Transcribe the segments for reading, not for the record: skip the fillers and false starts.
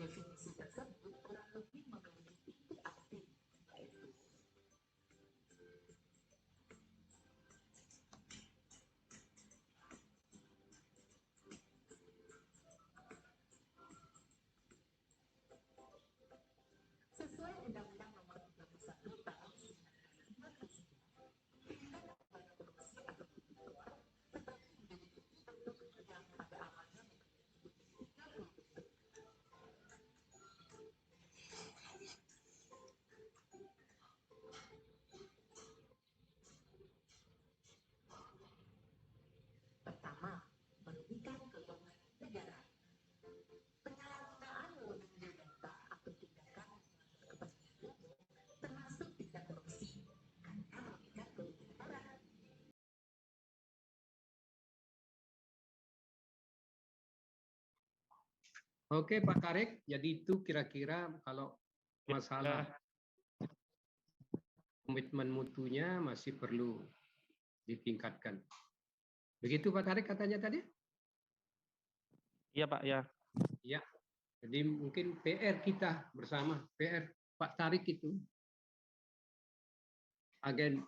Definisi tersebut kurang lebih memiliki titik aktif, yaitu sesuai Undang-Undang Nomor 31 Tahun 1995, tindak pidana korupsi atau tipikor terbagi menjadi tiga bentuk yang pada awalnya memiliki tiga bentuk. Pertama, merugikan keuangan negara. Penyalahgunaan wewenang data atau tindakan kepentingan umum termasuk tindak korupsi karena merugikan kerugian negara. Oke Pak Tarik, jadi itu kira-kira kalau masalah komitmen mutunya masih perlu ditingkatkan. Begitu Pak Tarik katanya tadi? Iya Pak, ya. Ya, jadi mungkin PR kita bersama, PR Pak Tarik itu, agen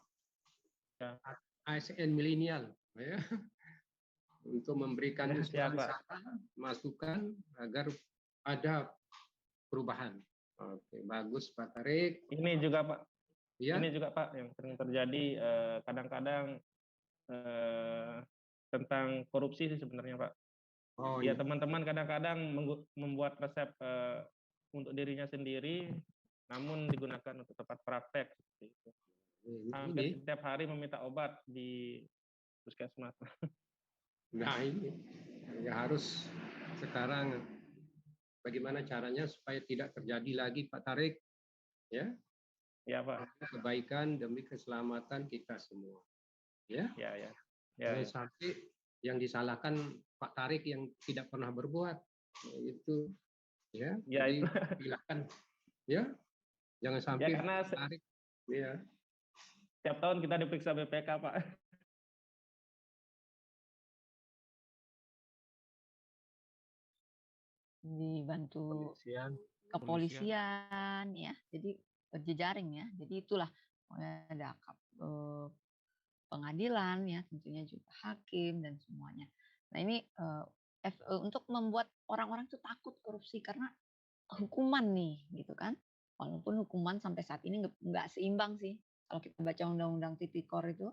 Ya. ASN milenial, ya, untuk memberikan Ya, usulan Pak. saran, masukan agar ada perubahan. Oke, bagus Pak Tarik. Ini juga Pak. Ya. Ini juga Pak yang sering terjadi kadang-kadang tentang korupsi sih sebenarnya Pak. Oh, ya iya. Teman-teman kadang-kadang membuat resep untuk dirinya sendiri, namun digunakan untuk tempat praktek. Hampir setiap hari meminta obat di puskesmas. Nah ini ya harus sekarang bagaimana caranya supaya tidak terjadi lagi Pak Tarik, ya? Ya Pak. Kebaikan demi keselamatan kita semua, ya? Ya. Jangan sampai yang disalahkan Pak Tarik yang tidak pernah berbuat, itu, ya? Jadi silakan, ya? Jangan sampai ya, karena Pak Tarik, ya. Setiap tahun kita diperiksa BPK Pak. Dibantu kepolisian ya, jadi berjejaring ya, jadi itulah ada pengadilan ya, tentunya juga hakim dan semuanya. Nah ini untuk membuat orang-orang itu takut korupsi karena hukuman nih gitu kan, walaupun hukuman sampai saat ini nggak seimbang sih. Kalau kita baca undang-undang tipikor itu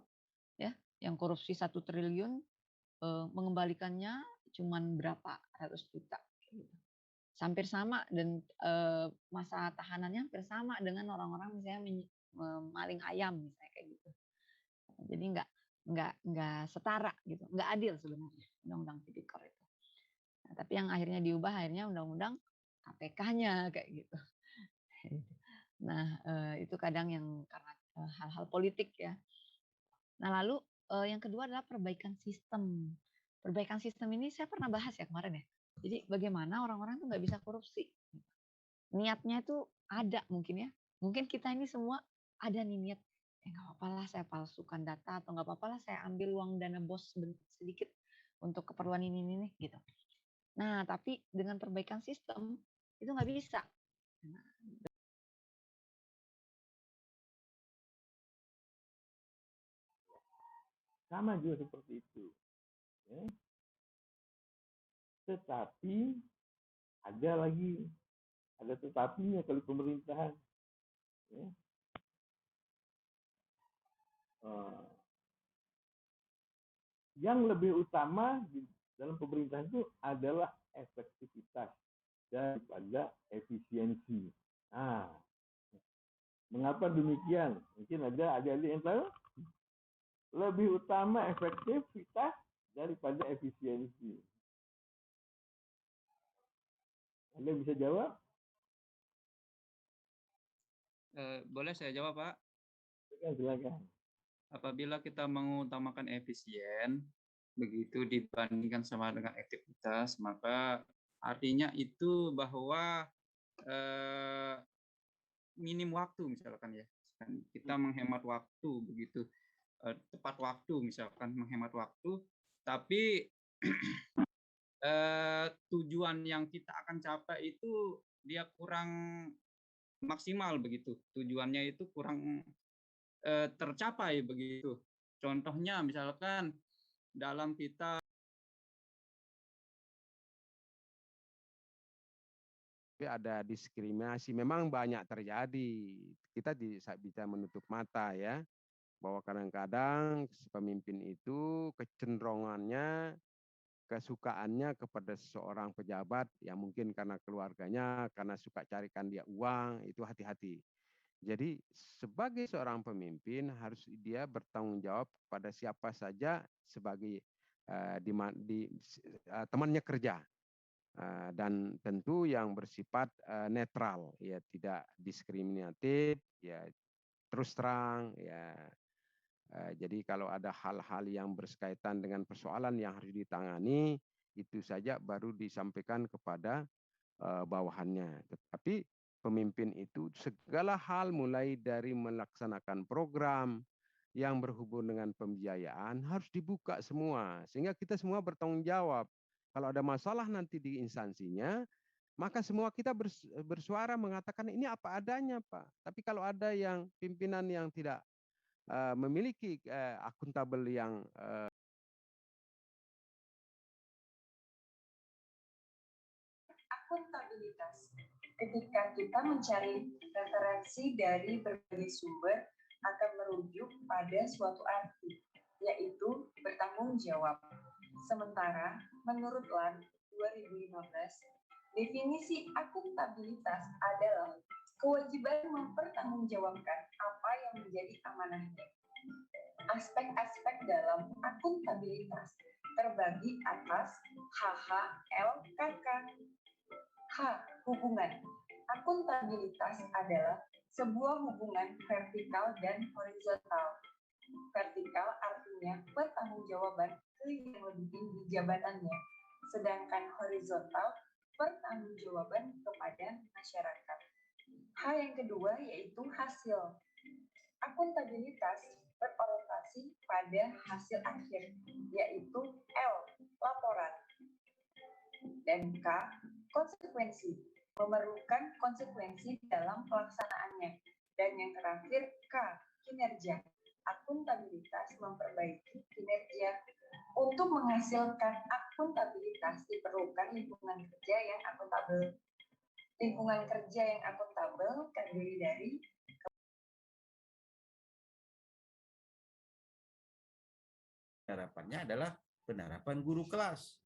ya, yang korupsi 1 triliun mengembalikannya cuman berapa ratus juta gitu. Hampir sama, dan masa tahanannya hampir sama dengan orang-orang misalnya maling ayam misalnya kayak gitu. Jadi nggak setara gitu, nggak adil sebenarnya undang-undang tipikor itu. Nah, tapi yang akhirnya diubah akhirnya undang-undang KPK-nya kayak gitu. Nah itu kadang yang karena hal-hal politik ya. Nah lalu yang kedua adalah perbaikan sistem. Perbaikan sistem ini saya pernah bahas ya kemarin ya. Jadi bagaimana orang-orang tuh nggak bisa korupsi. Niatnya itu ada mungkin ya. Mungkin kita ini semua ada nih niat, nggak apa-apa lah saya palsukan data, atau nggak apa-apa lah saya ambil uang dana bos sedikit untuk keperluan ini nih gitu. Nah tapi dengan perbaikan sistem itu nggak bisa. Nah, sama juga seperti itu. Ya. Tetapi ada tetapinya kalau pemerintahan. Ya. Yang lebih utama di dalam pemerintahan itu adalah efektivitas daripada efisiensi. Nah, mengapa demikian? Mungkin ada adik-adik yang tahu? Lebih utama efektivitas daripada efisiensi. Anda bisa jawab? Boleh saya jawab, Pak? Silakan. Apabila kita mengutamakan efisien, begitu dibandingkan sama dengan efektivitas, maka artinya itu bahwa minim waktu misalkan ya. Kita menghemat waktu begitu. Tepat waktu misalkan menghemat waktu, tapi tujuan yang kita akan capai itu dia kurang maksimal begitu, tujuannya itu kurang tercapai begitu. Contohnya misalkan dalam kita ada diskriminasi, memang banyak terjadi. Kita bisa menutup mata ya, bahwa kadang-kadang pemimpin itu kecenderungannya, kesukaannya kepada seseorang pejabat yang mungkin karena keluarganya, karena suka carikan dia uang, itu hati-hati. Jadi sebagai seorang pemimpin harus dia bertanggung jawab pada siapa saja sebagai temannya kerja. Dan tentu yang bersifat netral, ya tidak diskriminatif, ya terus terang, ya. Jadi kalau ada hal-hal yang berkaitan dengan persoalan yang harus ditangani, itu saja baru disampaikan kepada bawahannya. Tetapi pemimpin itu segala hal mulai dari melaksanakan program yang berhubungan dengan pembiayaan harus dibuka semua, sehingga kita semua bertanggung jawab. Kalau ada masalah nanti di instansinya, maka semua kita bersuara mengatakan ini apa adanya, Pak. Tapi kalau ada yang pimpinan yang tidak memiliki akuntabel yang akuntabilitas. Ketika kita mencari referensi dari berbagai sumber akan merujuk pada suatu arti, yaitu bertanggung jawab. Sementara, menurut LAN 2015, definisi akuntabilitas adalah kewajiban mempertanggungjawabkan apa yang menjadi amanahnya. Aspek-aspek dalam akuntabilitas terbagi atas HH, L, KK. H. Hubungan. Akuntabilitas adalah sebuah hubungan vertikal dan horizontal. Vertikal artinya pertanggungjawaban ke yang lebih tinggi jabatannya, sedangkan horizontal pertanggungjawaban kepada masyarakat. H yang kedua yaitu hasil. Akuntabilitas berorientasi pada hasil akhir, yaitu L, laporan. Dan K, konsekuensi, memerlukan konsekuensi dalam pelaksanaannya. Dan yang terakhir K, kinerja. Akuntabilitas memperbaiki kinerja. Untuk menghasilkan akuntabilitas diperlukan lingkungan kerja yang akuntabel. Lingkungan kerja yang akuntabel terdiri dari penerapannya adalah penerapan guru kelas.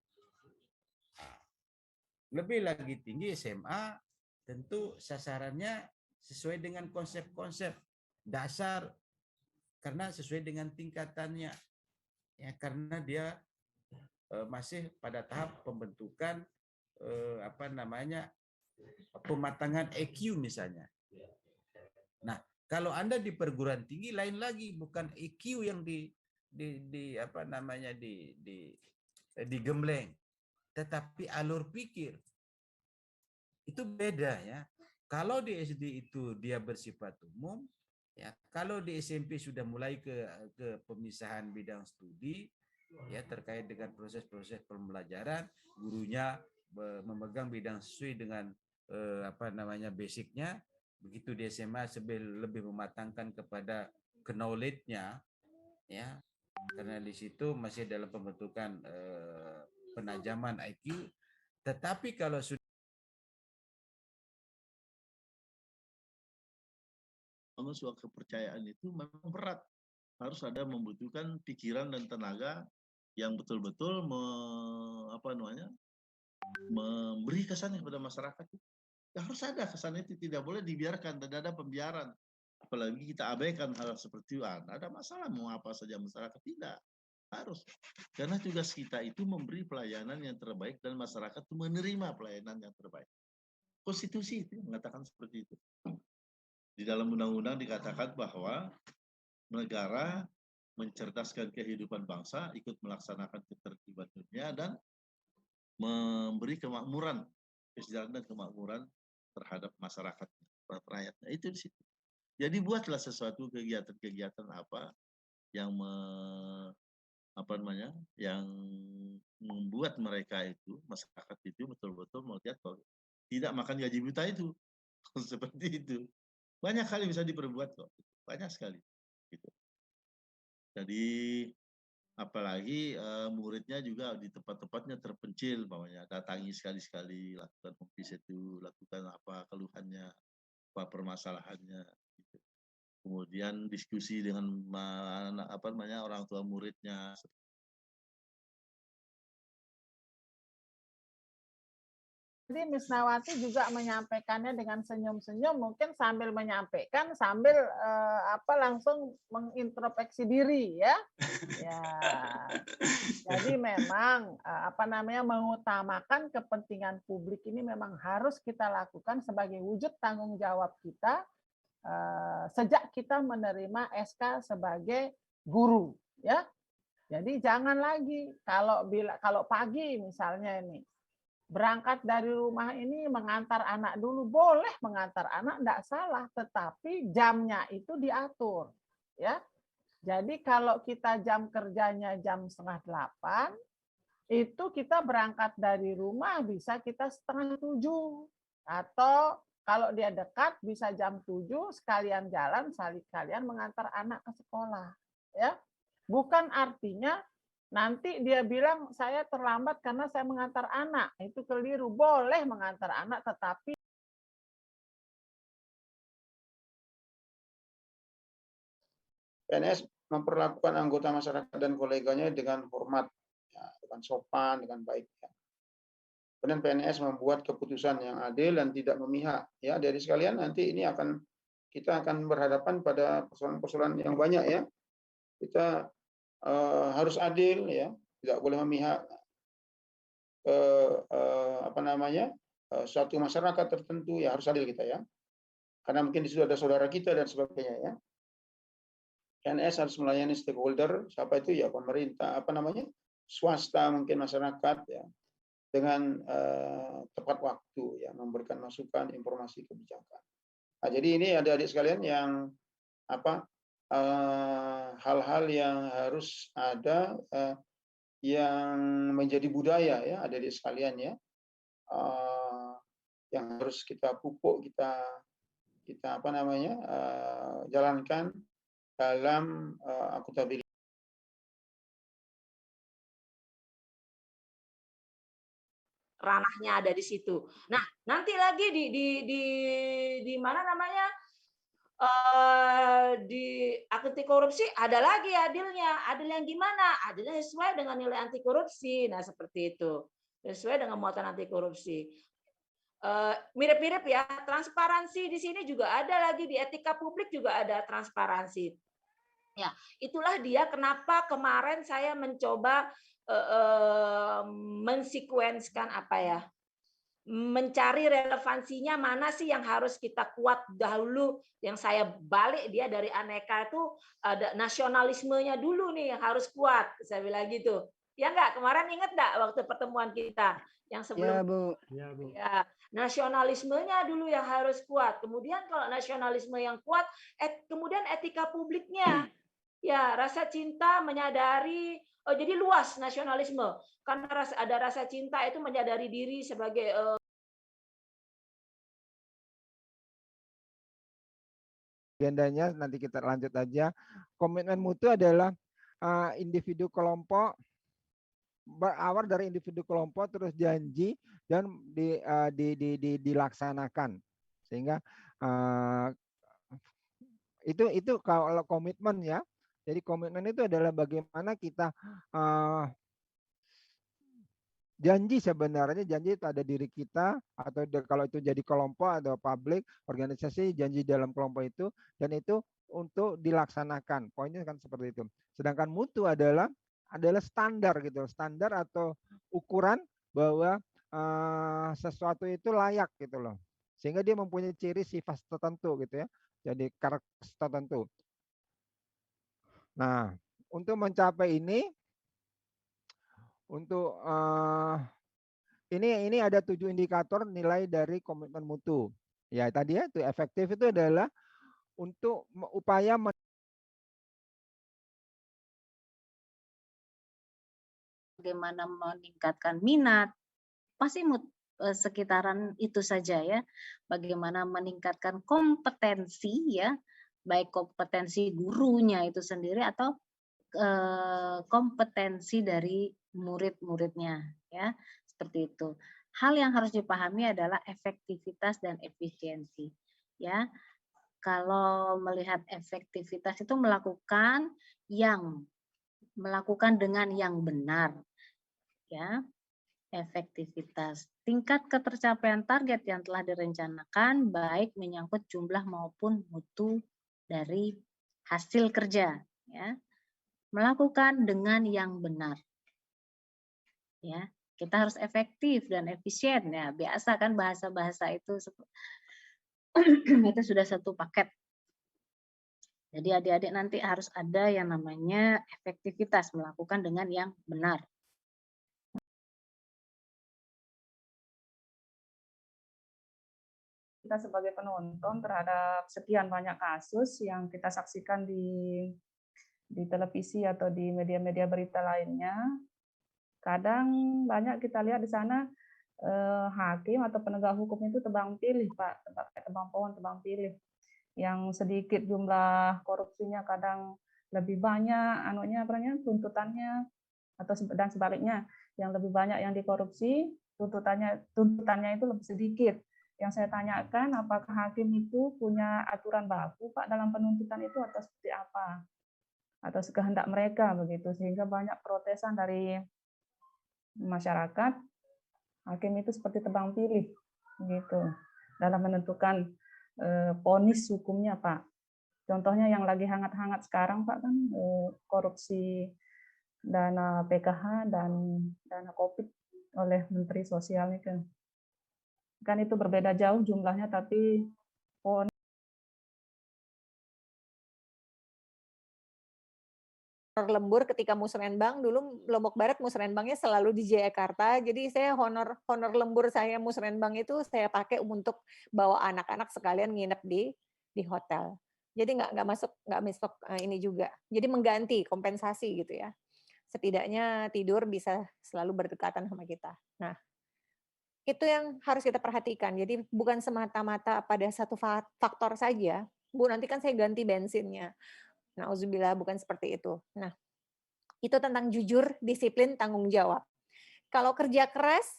Lebih lagi tinggi SMA, tentu sasarannya sesuai dengan konsep-konsep dasar, karena sesuai dengan tingkatannya, ya, karena dia masih pada tahap pembentukan pematangan EQ misalnya. Nah, kalau Anda di perguruan tinggi lain lagi, bukan EQ yang digembleng, tetapi alur pikir. Itu beda ya. Kalau di SD itu dia bersifat umum, ya. Kalau di SMP sudah mulai ke pemisahan bidang studi, ya, terkait dengan proses-proses pembelajaran, gurunya memegang bidang sesuai dengan basicnya. Begitu di SMA lebih mematangkan kepada knowledge-nya, ya, karena di situ masih dalam pembentukan penajaman IQ. Tetapi kalau sudah sebuah kepercayaan itu memang berat, harus ada membutuhkan pikiran dan tenaga yang betul-betul memberi kesan kepada masyarakat. Ya, harus ada kesan itu, tidak boleh dibiarkan, tidak ada pembiaran. Apalagi kita abaikan hal seperti itu, ada masalah mau apa saja masyarakat, tidak harus. Karena tugas kita itu memberi pelayanan yang terbaik dan masyarakat itu menerima pelayanan yang terbaik. Konstitusi itu mengatakan seperti itu. Di dalam undang-undang dikatakan bahwa negara mencerdaskan kehidupan bangsa, ikut melaksanakan ketertiban dunia, dan memberi kemakmuran, kesejahteraan dan kemakmuran terhadap masyarakat, rakyatnya. Itu di situ. Jadi buatlah sesuatu kegiatan-kegiatan apa yang yang membuat mereka itu, masyarakat itu betul-betul melihat bahwa tidak makan gaji buta itu. Seperti itu. Banyak kali bisa diperbuat kok. Banyak sekali. Gitu. Jadi apalagi muridnya juga di tempat-tempatnya terpencil, bawahnya datangi sekali-sekali, lakukan office itu, lakukan apa keluhannya, apa permasalahannya. Gitu. Kemudian diskusi dengan orang tua muridnya. Jadi Miss Nawati juga menyampaikannya dengan senyum-senyum, mungkin sambil menyampaikan sambil langsung mengintrospeksi diri ya. Ya. Jadi memang mengutamakan kepentingan publik ini memang harus kita lakukan sebagai wujud tanggung jawab kita sejak kita menerima SK sebagai guru ya. Jadi jangan lagi kalau pagi misalnya ini berangkat dari rumah ini mengantar anak dulu, boleh mengantar anak, enggak salah, tetapi jamnya itu diatur ya. Jadi kalau kita jam kerjanya jam 7:30, itu kita berangkat dari rumah bisa kita 6:30, atau kalau dia dekat bisa jam 7 sekalian jalan, sekalian mengantar anak ke sekolah ya. Bukan artinya nanti dia bilang saya terlambat karena saya mengantar anak. Itu keliru. Boleh mengantar anak, tetapi PNS memperlakukan anggota masyarakat dan koleganya dengan hormat, ya, dengan sopan, dengan baik. Ya. Kemudian PNS membuat keputusan yang adil dan tidak memihak. Ya, dari sekalian nanti ini kita akan berhadapan pada persoalan-persoalan yang banyak ya. Kita harus adil ya, tidak boleh memihak suatu masyarakat tertentu ya, harus adil kita ya, karena mungkin di situ ada saudara kita dan sebagainya ya. PNS harus melayani stakeholder, siapa itu ya, pemerintah, swasta, mungkin masyarakat ya, dengan tepat waktu ya, memberikan masukan, informasi, kebijakan. Nah, jadi ini adik-adik sekalian yang hal-hal yang harus ada yang menjadi budaya ya, adik-adik sekalian ya, yang harus kita pupuk, kita jalankan dalam akuntabilitas. Ranahnya ada di situ. Nah, nanti lagi di mana namanya di anti korupsi ada lagi adilnya. Adil yang gimana? Adilnya sesuai dengan nilai anti korupsi. Nah, seperti itu. Sesuai dengan muatan anti korupsi. Mirip-mirip ya, transparansi di sini juga ada lagi, di etika publik juga ada transparansi. Ya, itulah dia kenapa kemarin saya mencoba mensekuenskan mencari relevansinya mana sih yang harus kita kuat dahulu, yang saya balik dia dari aneka itu ada nasionalismenya dulu nih yang harus kuat, saya bilang gitu. Ya enggak, kemarin ingat enggak waktu pertemuan kita yang sebelum? Ya, Bu. Ya, nasionalismenya dulu yang harus kuat. Kemudian kalau nasionalisme yang kuat, kemudian etika publiknya. Ya, rasa cinta menyadari, jadi luas nasionalisme. Karena ada rasa cinta itu menyadari diri sebagai agendanya nanti kita lanjut aja. Komitmen mutu adalah individu kelompok, berawal dari individu kelompok terus janji dan dilaksanakan, sehingga itu kalau komitmen ya. Jadi komitmen itu adalah bagaimana kita janji, sebenarnya janji itu ada diri kita, atau kalau itu jadi kelompok atau publik organisasi, janji dalam kelompok itu, dan itu untuk dilaksanakan. Poinnya kan seperti itu. Sedangkan mutu adalah standar gitu, standar atau ukuran bahwa sesuatu itu layak gitu loh, sehingga dia mempunyai ciri sifat tertentu gitu ya, jadi karakter tertentu. Nah, untuk mencapai ini, untuk ini ada 7 indikator nilai dari komitmen mutu. Ya tadi ya, itu efektif itu adalah untuk upaya bagaimana meningkatkan minat, pasti sekitaran itu saja ya. Bagaimana meningkatkan kompetensi ya, baik kompetensi gurunya itu sendiri atau kompetensi dari murid-muridnya ya, seperti itu. Hal yang harus dipahami adalah efektivitas dan efisiensi ya. Kalau melihat efektivitas itu melakukan dengan yang benar ya. Efektivitas tingkat ketercapaian target yang telah direncanakan baik menyangkut jumlah maupun mutu dari hasil kerja ya. Melakukan dengan yang benar ya. Kita harus efektif dan efisien ya. Biasa kan bahasa-bahasa itu itu sudah satu paket. Jadi adik-adik nanti harus ada yang namanya efektivitas, melakukan dengan yang benar. Kita sebagai penonton terhadap sekian banyak kasus yang kita saksikan di televisi atau di media-media berita lainnya, kadang banyak kita lihat di sana hakim atau penegak hukum itu tebang pilih, Pak, tebang pohon, tebang pilih. Yang sedikit jumlah korupsinya kadang lebih banyak tuntutannya, atau dan sebaliknya, yang lebih banyak yang dikorupsi tuntutannya itu lebih sedikit. Yang saya tanyakan, apakah hakim itu punya aturan baku, Pak, dalam penuntutan itu atau seperti apa? Atau sekehendak mereka begitu, sehingga banyak protesan dari masyarakat, hakim itu seperti tebang pilih gitu dalam menentukan vonis hukumnya, Pak. Contohnya yang lagi hangat-hangat sekarang, Pak, kan korupsi dana PKH dan dana COVID oleh Menteri Sosial itu. Kan itu berbeda jauh jumlahnya, tapi lembur ketika musrenbang, dulu Lombok Barat musrenbangnya selalu di Jakarta, jadi saya honor lembur saya musrenbang itu saya pakai untuk bawa anak-anak sekalian nginep di hotel. Jadi nggak masuk ini juga. Jadi mengganti kompensasi gitu ya. Setidaknya tidur bisa selalu berdekatan sama kita. Nah, itu yang harus kita perhatikan. Jadi bukan semata-mata pada satu faktor saja. Bu, nanti kan saya ganti bensinnya. Nauzubillah, bukan seperti itu. Nah, itu tentang jujur, disiplin, tanggung jawab. Kalau kerja keras,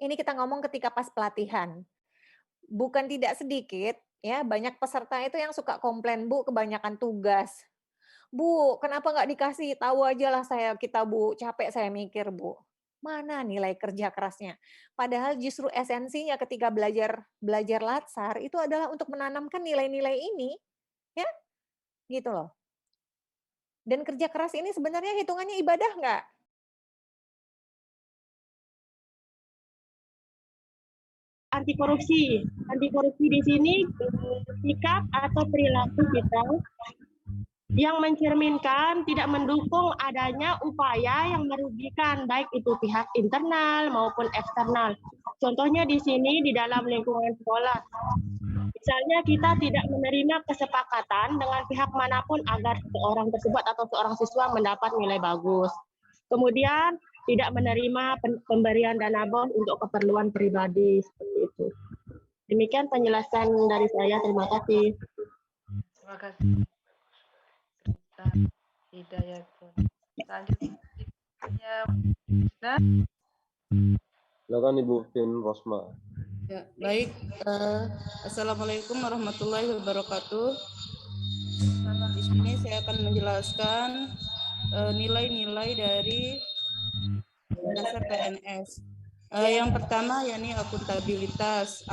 ini kita ngomong ketika pas pelatihan. Bukan tidak sedikit, ya banyak peserta itu yang suka komplain, Bu, kebanyakan tugas. Bu, kenapa nggak dikasih tahu aja lah kita, Bu, capek saya mikir, Bu. Mana nilai kerja kerasnya? Padahal justru esensinya ketika belajar latsar itu adalah untuk menanamkan nilai-nilai ini, ya, gitu loh. Dan kerja keras ini sebenarnya hitungannya ibadah nggak? Anti korupsi di sini sikap atau perilaku kita yang mencerminkan tidak mendukung adanya upaya yang merugikan baik itu pihak internal maupun eksternal. Contohnya di sini di dalam lingkungan sekolah. Misalnya kita tidak menerima kesepakatan dengan pihak manapun agar seorang tersebut atau seorang siswa mendapat nilai bagus. Kemudian tidak menerima pemberian dana bos untuk keperluan pribadi seperti itu. Demikian penjelasan dari saya. Terima kasih. Terima kasih. Hidayatun. Selanjutnya, silakan Ibu Fin Rosma. Ya, baik. Assalamualaikum warahmatullahi wabarakatuh. Di sini saya akan menjelaskan nilai-nilai dari dasar PNS. Yang pertama yakni akuntabilitas.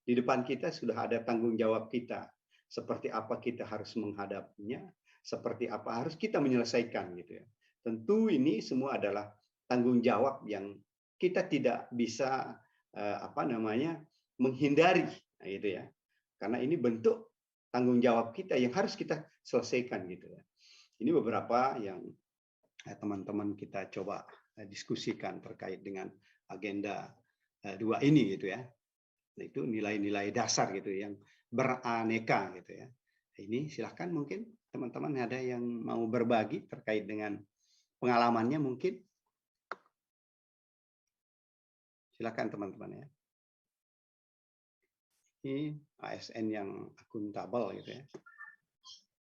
Di depan kita sudah ada tanggung jawab kita. Seperti apa kita harus menghadapinya, seperti apa harus kita menyelesaikan gitu ya. Tentu ini semua adalah tanggung jawab yang kita tidak bisa menghindari, gitu ya. Karena ini bentuk tanggung jawab kita yang harus kita selesaikan gitu ya. Ini beberapa yang teman-teman kita coba diskusikan terkait dengan agenda 2 ini gitu ya. Itu nilai-nilai dasar gitu yang beraneka gitu ya. Ini silahkan mungkin teman-teman ada yang mau berbagi terkait dengan pengalamannya mungkin. Silakan teman-teman ya. Ini ASN yang akuntabel gitu ya.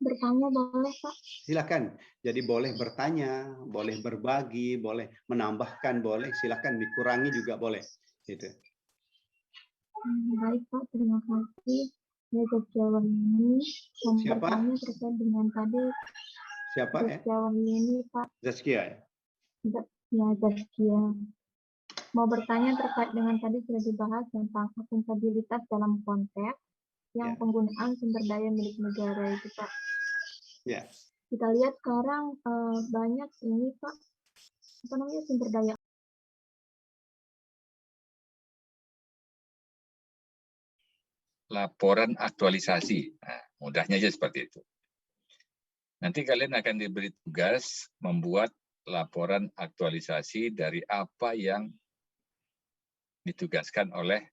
Bertanya boleh, Pak? Silakan. Jadi boleh bertanya, boleh berbagi, boleh menambahkan, boleh. Silakan dikurangi juga boleh. Gitu. Baik, Pak. Terima kasih. Ya, Zaskia ini bertanya terkait dengan tadi. Siapa ya? Zaskia ini, Pak. Zaskia ya? Ya, Zaskia. Mau bertanya terkait dengan tadi sudah dibahas tentang akuntabilitas dalam konteks yang penggunaan sumber daya milik negara itu, Pak. Ya. Kita lihat sekarang banyak ini, Pak, apa namanya, sumber daya. Laporan aktualisasi. Nah, mudahnya aja seperti itu. Nanti kalian akan diberi tugas membuat laporan aktualisasi dari apa yang ditugaskan oleh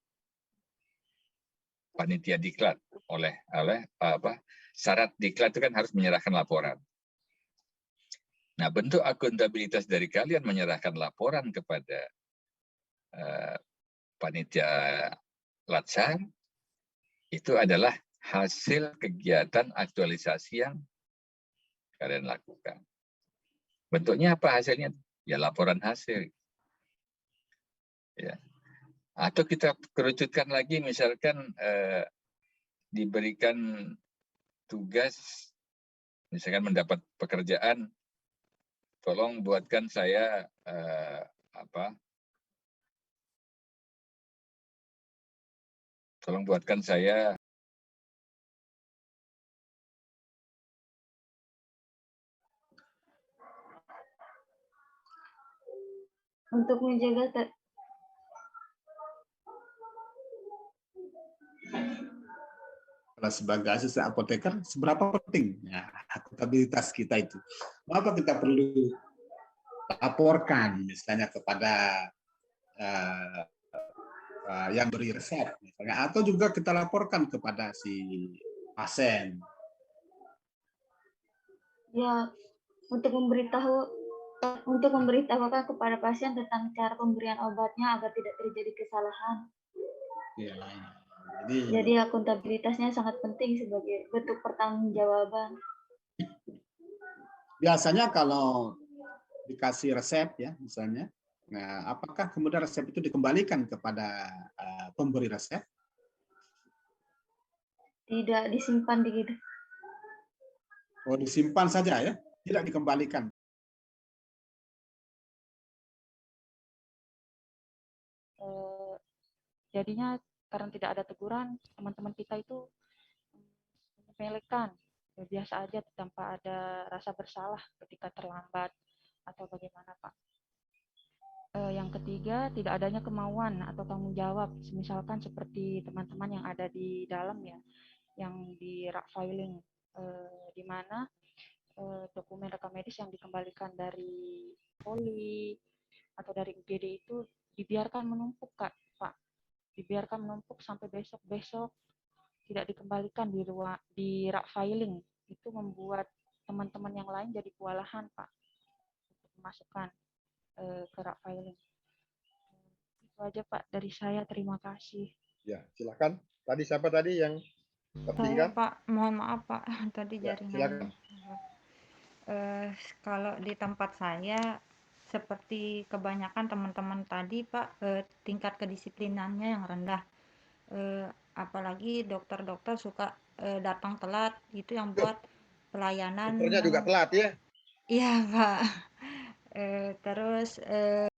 panitia diklat, oleh syarat diklat itu kan harus menyerahkan laporan. Nah, bentuk akuntabilitas dari kalian menyerahkan laporan kepada panitia latsar itu adalah hasil kegiatan aktualisasi yang kalian lakukan. Bentuknya apa hasilnya? Ya laporan hasil. Ya. Atau kita kerucutkan lagi, misalkan diberikan tugas, misalkan mendapat pekerjaan, tolong buatkan saya tolong buatkan saya untuk menjaga sebagai asisten apoteker, seberapa penting ya, akuntabilitas kita itu. Apa kita perlu laporkan misalnya kepada yang beri resep misalnya, atau juga kita laporkan kepada si pasien. Ya, untuk memberitahukan kepada pasien tentang cara pemberian obatnya agar tidak terjadi kesalahan. Ya, jadi akuntabilitasnya sangat penting sebagai bentuk pertanggungjawaban. Biasanya kalau dikasih resep ya misalnya, nah apakah kemudian resep itu dikembalikan kepada pemberi resep? Tidak, disimpan di. Oh, disimpan saja ya, tidak dikembalikan. Jadinya karena tidak ada teguran, teman-teman kita itu menyepelekan, biasa aja tanpa ada rasa bersalah ketika terlambat atau bagaimana, Pak. Yang ketiga, tidak adanya kemauan atau tanggung jawab, misalkan seperti teman-teman yang ada di dalam ya, yang di rak filing, di mana dokumen rekam medis yang dikembalikan dari poli atau dari UGD itu dibiarkan menumpuk, Pak. Dibiarkan menumpuk sampai besok-besok tidak dikembalikan di rak filing. Itu membuat teman-teman yang lain jadi kewalahan, Pak, untuk memasukkan ke rak filing. Itu aja, Pak, dari saya. Terima kasih. Ya, silakan. Tadi siapa tadi yang tertinggal? Saya, Pak, mohon maaf, Pak, tadi jaringannya. Kalau di tempat saya, seperti kebanyakan teman-teman tadi, Pak, tingkat kedisiplinannya yang rendah. Apalagi dokter-dokter suka datang telat, itu yang buat pelayanan. Dokternya juga telat ya? Iya, Pak. Terus